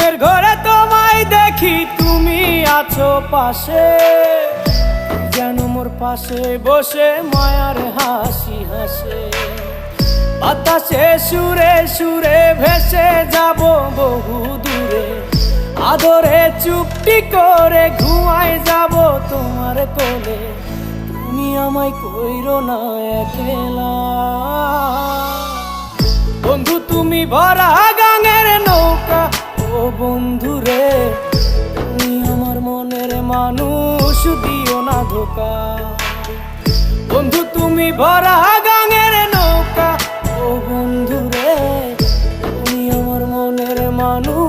ঘুমের ঘরে তোমায় দেখি, তুমি আছো পাশে, যেন মোর পাশে বসে মায়ার হাসি হাসে। বাতাসে সুরে সুরে ভেসে যাব বহু দূরে, আদরে চুপটি করে ঘুমায় যাব তোমার কোলে। তুমি আমায় কইরো না একলা বন্ধু, তুমি ভরা গাঙের নৌকা। ও বন্ধু রে, তুমি আমার মনের মানুষ, দিও না ধোকা। বন্ধু তুমি ভরা গাঙের নৌকা। ও বন্ধু রে, তুমি আমার মনের মানুষ।